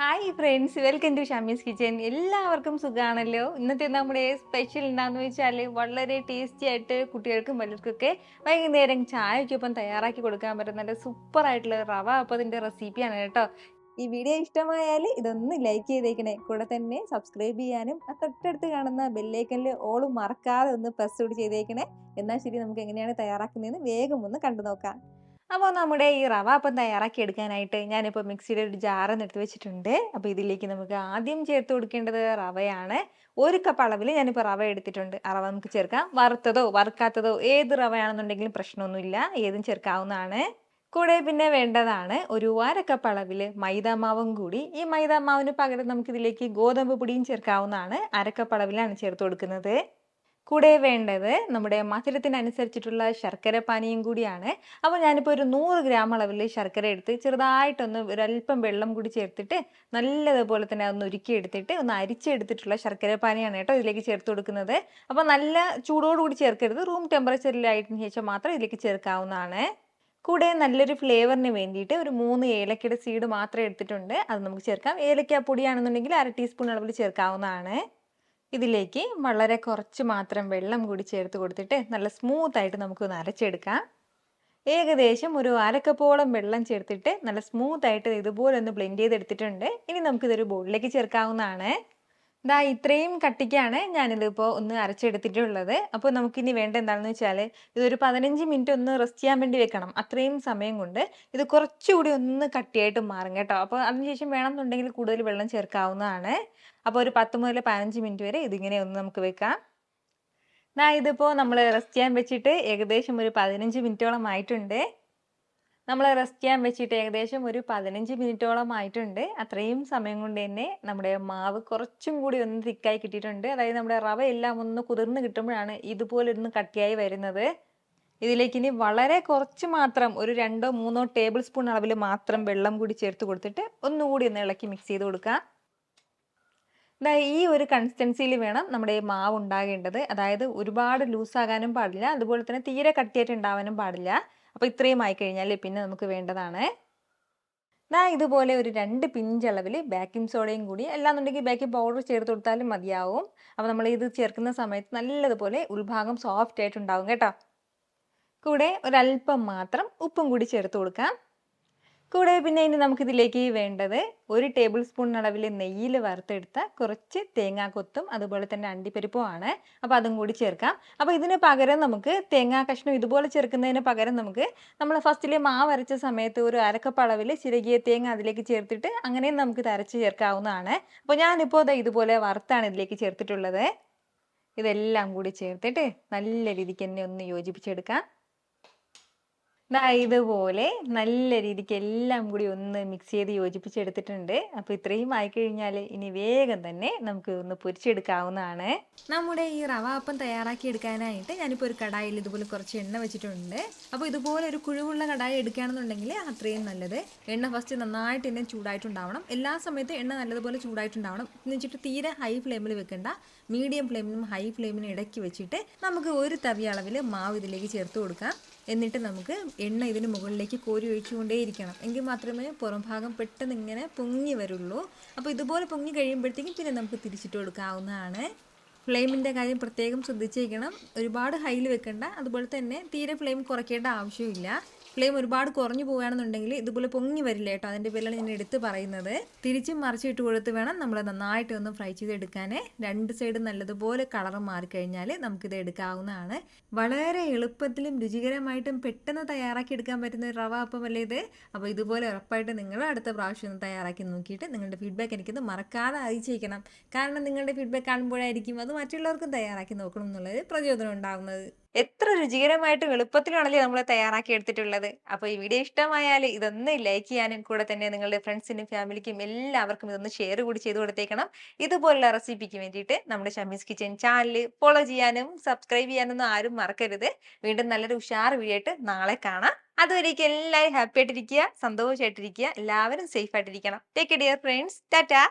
Hi friends, welcome to Shami's kitchen. എല്ലാവർക്കും സുഖമാണല്ലോ. ഇന്നത്തെ നമ്മുടെ സ്പെഷ്യൽ എന്താണെന്ന് വെച്ചാൽ വളരെ ടേസ്റ്റി ആയിട്ട് കുട്ടികൾക്കും വലിയവർക്കൊക്കെ വൈകുന്നേരം ചായക്കൊപ്പം തയ്യാറാക്കി കൊടുക്കാൻ പറ്റുന്ന നല്ല സൂപ്പർ ആയിട്ടുള്ള റവ അപ്പത്തിൻ്റെ റെസിപ്പിയാണ് കേട്ടോ. ഈ വീഡിയോ ഇഷ്ടമായാൽ ഇതൊന്ന് ലൈക്ക് ചെയ്തേക്കണേ. കൂടെ തന്നെ സബ്സ്ക്രൈബ് ചെയ്യാനും ആ തൊട്ടടുത്ത് കാണുന്ന ബെല്ലൈക്കനിൽ ഓളും മറക്കാതെ ഒന്ന് പ്രസ് കൂടി ചെയ്തേക്കണേ. എന്നാൽ ശരി, നമുക്ക് എങ്ങനെയാണ് തയ്യാറാക്കുന്നതെന്ന് വേഗം ഒന്ന് കണ്ടു നോക്കാം. അപ്പോൾ നമ്മുടെ ഈ റവ അപ്പം തയ്യാറാക്കി എടുക്കാനായിട്ട് ഞാനിപ്പോൾ മിക്സിയുടെ ഒരു ജാറൊന്ന് എടുത്ത് വെച്ചിട്ടുണ്ട്. അപ്പോൾ ഇതിലേക്ക് നമുക്ക് ആദ്യം ചേർത്ത് കൊടുക്കേണ്ടത് റവയാണ്. 1 കപ്പ് അളവിൽ ഞാനിപ്പോൾ റവ എടുത്തിട്ടുണ്ട്. ആ റവ നമുക്ക് ചേർക്കാം. വറുത്തതോ വറുക്കാത്തതോ ഏത് റവയാണെന്നുണ്ടെങ്കിലും പ്രശ്നമൊന്നുമില്ല, ഏതും ചേർക്കാവുന്നതാണ്. കൂടെ പിന്നെ വേണ്ടതാണ് ഒരു 1/2 കപ്പ് അളവിൽ മൈദാമാവും കൂടി. ഈ മൈദാമാവിന് പകരം നമുക്കിതിലേക്ക് ഗോതമ്പ് പൊടിയും ചേർക്കാവുന്നതാണ്. 1/2 കപ്പ് അളവിലാണ് ചേർത്ത് കൊടുക്കുന്നത്. കൂടെ വേണ്ടത് നമ്മുടെ മധുരത്തിനനുസരിച്ചിട്ടുള്ള ശർക്കര പാനിയും കൂടിയാണ്. അപ്പോൾ ഞാനിപ്പോൾ ഒരു 100 ഗ്രാം അളവിൽ ശർക്കര എടുത്ത് ചെറുതായിട്ടൊന്ന് ഒരല്പം വെള്ളം കൂടി ചേർത്തിട്ട് നല്ലതുപോലെ തന്നെ ഒന്ന് ഉരുക്കിയെടുത്തിട്ട് ഒന്ന് അരിച്ചെടുത്തിട്ടുള്ള ശർക്കര പാനിയാണ് കേട്ടോ ഇതിലേക്ക് ചേർത്ത് കൊടുക്കുന്നത്. അപ്പോൾ നല്ല ചൂടോടുകൂടി ചേർക്കരുത്, റൂം ടെമ്പറേച്ചറിലായതിനു ശേഷം മാത്രം ഇതിലേക്ക് ചേർക്കാവുന്നതാണ്. കൂടെ നല്ലൊരു ഫ്ലേവറിന് വേണ്ടിയിട്ട് ഒരു 3 ഏലക്കയുടെ സീഡ് മാത്രം എടുത്തിട്ടുണ്ട്, അത് നമുക്ക് ചേർക്കാം. ഏലക്ക പൊടിയാണെന്നുണ്ടെങ്കിൽ 1/2 ടീസ്പൂൺ അളവിൽ ചേർക്കാവുന്നതാണ്. ഇതിലേക്ക് വളരെ കുറച്ച് മാത്രം വെള്ളം കൂടി ചേർത്ത് കൊടുത്തിട്ട് നല്ല സ്മൂത്തായിട്ട് നമുക്കൊന്ന് അരച്ചെടുക്കാം. ഏകദേശം ഒരു 1/2 കപ്പോളം വെള്ളം ചേർത്തിട്ട് നല്ല സ്മൂത്തായിട്ട് ഇതുപോലെ ഒന്ന് ബ്ലെൻഡ് ചെയ്തെടുത്തിട്ടുണ്ട്. ഇനി നമുക്കിതൊരു ബൗളിലേക്ക് ചേർക്കാവുന്നതാണ്. ദാ ഇത്രയും കട്ടിക്കാണ് ഞാനിതിപ്പോൾ ഒന്ന് അരച്ചെടുത്തിട്ടുള്ളത്. അപ്പോൾ നമുക്കിനി വേണ്ട എന്താണെന്ന് വെച്ചാൽ ഇതൊരു 15 മിനിറ്റ് ഒന്ന് റെസ്റ്റ് ചെയ്യാൻ വേണ്ടി വെക്കണം. അത്രയും സമയം കൊണ്ട് ഇത് കുറച്ചുകൂടി ഒന്ന് കട്ടിയായിട്ട് മാറും കേട്ടോ. അപ്പോൾ അതിനുശേഷം വേണമെന്നുണ്ടെങ്കിൽ കൂടുതൽ വെള്ളം ചേർക്കാവുന്നതാണ്. അപ്പോൾ ഒരു 10 മുതൽ 15 മിനിറ്റ് വരെ ഇതിങ്ങനെ ഒന്ന് നമുക്ക് വെക്കാം. ഇതിപ്പോൾ നമ്മൾ റെസ്റ്റ് ചെയ്യാൻ വെച്ചിട്ട് ഏകദേശം ഒരു 15 മിനിറ്റോളം ആയിട്ടുണ്ട്. നമ്മൾ റെസ്റ്റ് ചെയ്യാൻ വെച്ചിട്ട് ഏകദേശം ഒരു 15 മിനിറ്റോളം ആയിട്ടുണ്ട്. അത്രയും സമയം കൊണ്ട് തന്നെ നമ്മുടെ മാവ് കുറച്ചും കൂടി ഒന്ന് തിക്കായി കിട്ടിയിട്ടുണ്ട്. അതായത് നമ്മുടെ റവ എല്ലാം ഒന്ന് കുതിർന്ന് കിട്ടുമ്പോഴാണ് ഇതുപോലെ ഒന്ന് കട്ടിയായി വരുന്നത്. ഇതിലേക്ക് ഇനി വളരെ കുറച്ച് മാത്രം ഒരു 2-3 ടേബിൾ സ്പൂൺ അളവിൽ മാത്രം വെള്ളം കൂടി ചേർത്ത് കൊടുത്തിട്ട് ഒന്നുകൂടി ഒന്ന് ഇളക്കി മിക്സ് ചെയ്ത് കൊടുക്കാം. ഈ ഒരു കൺസിസ്റ്റൻസിയിൽ വേണം നമ്മുടെ മാവ് ഉണ്ടാകേണ്ടത്. അതായത് ഒരുപാട് ലൂസാകാനും പാടില്ല, അതുപോലെ തന്നെ തീരെ കട്ടിയായിട്ട് ഉണ്ടാവാനും പാടില്ല. അപ്പോൾ ഇത്രയും ആയിക്കഴിഞ്ഞാൽ പിന്നെ നമുക്ക് വേണ്ടതാണ് ഇതുപോലെ ഒരു 2 പിഞ്ച് അളവിൽ ബേക്കിംഗ് സോഡയും കൂടി, അല്ലാന്നുണ്ടെങ്കിൽ ബേക്കിംഗ് പൗഡർ ചേർത്ത് കൊടുത്താലും മതിയാവും. അപ്പോൾ നമ്മൾ ഇത് ചേർക്കുന്ന സമയത്ത് നല്ലതുപോലെ ഉൾഭാഗം സോഫ്റ്റ് ആയിട്ടുണ്ടാവും കേട്ടോ. കൂടെ ഒരല്പം മാത്രം ഉപ്പും കൂടി ചേർത്ത് കൊടുക്കാം. കൂടെ പിന്നെ ഇനി നമുക്കിതിലേക്ക് വേണ്ടത് 1 ടേബിൾ സ്പൂൺ അളവിൽ നെയ്യിൽ വറുത്തെടുത്ത കുറച്ച് തേങ്ങാക്കൊത്തും അതുപോലെ തന്നെ അണ്ടിപ്പരിപ്പുമാണ്. അപ്പോൾ അതും കൂടി ചേർക്കാം. അപ്പോൾ ഇതിന് പകരം നമുക്ക് തേങ്ങാ കഷ്ണം ഇതുപോലെ ചേർക്കുന്നതിന് പകരം നമുക്ക് നമ്മൾ ഫസ്റ്റിൽ മാവ് അരച്ച സമയത്ത് ഒരു 1/2 കപ്പ് അളവിൽ ചിരകിയ തേങ്ങ അതിലേക്ക് ചേർത്തിട്ട് അങ്ങനെയും നമുക്ക് ഇത് അരച്ച് ചേർക്കാവുന്നതാണ്. അപ്പോൾ ഞാനിപ്പോൾ ഇതുപോലെ വറുത്താണ് ഇതിലേക്ക് ചേർത്തിട്ടുള്ളത്. ഇതെല്ലാം കൂടി ചേർത്തിട്ട് നല്ല രീതിക്ക് തന്നെ ഒന്ന് യോജിപ്പിച്ചെടുക്കാം. ഇതുപോലെ നല്ല രീതിക്ക് എല്ലാം കൂടി ഒന്ന് മിക്സ് ചെയ്ത് യോജിപ്പിച്ചെടുത്തിട്ടുണ്ട്. അപ്പോൾ ഇത്രയും ആയിക്കഴിഞ്ഞാൽ ഇനി വേഗം തന്നെ നമുക്ക് ഒന്ന് പൊരിച്ചെടുക്കാവുന്നതാണ്. നമ്മുടെ ഈ റവ അപ്പം തയ്യാറാക്കി എടുക്കാനായിട്ട് ഞാനിപ്പോൾ ഒരു കടായിൽ ഇതുപോലെ കുറച്ച് എണ്ണ വെച്ചിട്ടുണ്ട്. അപ്പോൾ ഇതുപോലെ ഒരു കുഴിവുള്ള കടായി എടുക്കുകയാണെന്നുണ്ടെങ്കിൽ അത്രയും നല്ലത്. എണ്ണ ഫസ്റ്റ് നന്നായിട്ട് തന്നെ ചൂടായിട്ടുണ്ടാവണം. എല്ലാ സമയത്തും എണ്ണ നല്ലതുപോലെ ചൂടായിട്ടുണ്ടാവണം. എന്ന് വെച്ചിട്ട് തീരെ ഹൈ ഫ്ലെയിമിൽ വെക്കണ്ട, മീഡിയം ഫ്ലെയിമിനും ഹൈ ഫ്ലെയിമിനും ഇടയ്ക്ക് വെച്ചിട്ട് നമുക്ക് ഒരു തവി അളവിൽ മാവ് ഇതിലേക്ക് ചേർത്ത് കൊടുക്കാം. എന്നിട്ട് നമുക്ക് എണ്ണ ഇതിന് മുകളിലേക്ക് കോരി ഒഴിച്ചുകൊണ്ടേയിരിക്കണം. എങ്കിൽ മാത്രമേ പുറം ഭാഗം പെട്ടെന്ന് ഇങ്ങനെ പൊങ്ങി വരുള്ളൂ. അപ്പോൾ ഇതുപോലെ പൊങ്ങി കഴിയുമ്പോഴത്തേക്കും പിന്നെ നമുക്ക് തിരിച്ചിട്ട് കൊടുക്കാവുന്നതാണ്. ഫ്ലെയിമിൻ്റെ കാര്യം പ്രത്യേകം ശ്രദ്ധിച്ചേക്കണം. ഒരുപാട് ഹൈയിൽ വെക്കണ്ട, അതുപോലെ തന്നെ തീരെ ഫ്ലെയിം കുറയ്ക്കേണ്ട ആവശ്യമില്ല. ഫ്ലെയിം ഒരുപാട് കുറഞ്ഞു പോകുകയാണെന്നുണ്ടെങ്കിൽ ഇതുപോലെ പൊങ്ങി വരില്ല കേട്ടോ. അതിൻ്റെ പേരിലാണ് ഞാൻ എടുത്ത് പറയുന്നത്. തിരിച്ചും മറിച്ചിട്ട് കൊടുത്ത് വേണം നമ്മൾ നന്നായിട്ട് ഒന്ന് ഫ്രൈ ചെയ്തെടുക്കാൻ. 2 സൈഡ് നല്ലതുപോലെ കളർ മാറിക്കഴിഞ്ഞാൽ നമുക്കിത് എടുക്കാവുന്നതാണ്. വളരെ എളുപ്പത്തിലും രുചികരമായിട്ടും പെട്ടെന്ന് തയ്യാറാക്കി എടുക്കാൻ പറ്റുന്ന ഒരു റവ അപ്പമല്ലേ ഇത്. അപ്പോൾ ഇതുപോലെ ഉറപ്പായിട്ട് നിങ്ങൾ അടുത്ത പ്രാവശ്യം ഒന്ന് തയ്യാറാക്കി നോക്കിയിട്ട് നിങ്ങളുടെ ഫീഡ്ബാക്ക് എനിക്കൊന്ന് മറക്കാതെ അറിയിച്ചേക്കണം. കാരണം നിങ്ങളുടെ ഫീഡ്ബാക്ക് കാണുമ്പോഴായിരിക്കും അത് മറ്റുള്ളവർക്കും തയ്യാറാക്കി നോക്കണം എന്നുള്ളത് പ്രചോദനം ഉണ്ടാകുന്നത്. എത്ര രുചികരമായിട്ടും എളുപ്പത്തിലാണല്ലേ നമ്മൾ തയ്യാറാക്കി എടുത്തിട്ടുള്ളത്. അപ്പോൾ ഈ വീഡിയോ ഇഷ്ടമായാൽ ഇതൊന്ന് ലൈക്ക് ചെയ്യാനും കൂടെ തന്നെ നിങ്ങളുടെ ഫ്രണ്ട്സിനും ഫാമിലിക്കും എല്ലാവർക്കും ഇതൊന്ന് ഷെയർ കൂടി ചെയ്ത് കൊടുത്തേക്കണം. ഇതുപോലുള്ള റെസിപ്പിക്ക് വേണ്ടിയിട്ട് നമ്മുടെ ഷമീസ് കിച്ചൻ ചാനൽ ഫോളോ ചെയ്യാനും സബ്സ്ക്രൈബ് ചെയ്യാനൊന്നും ആരും മറക്കരുത്. വീണ്ടും നല്ലൊരു ഉഷാർ വീഡിയോ ആയിട്ട് നാളെ കാണാം. അതുവരേക്കും എല്ലാവരും ഹാപ്പി ആയിട്ടിരിക്കുക, സന്തോഷമായിട്ടിരിക്കുക, എല്ലാവരും സേഫ് ആയിട്ടിരിക്കണം. Take care friends. ടാറ്റാ.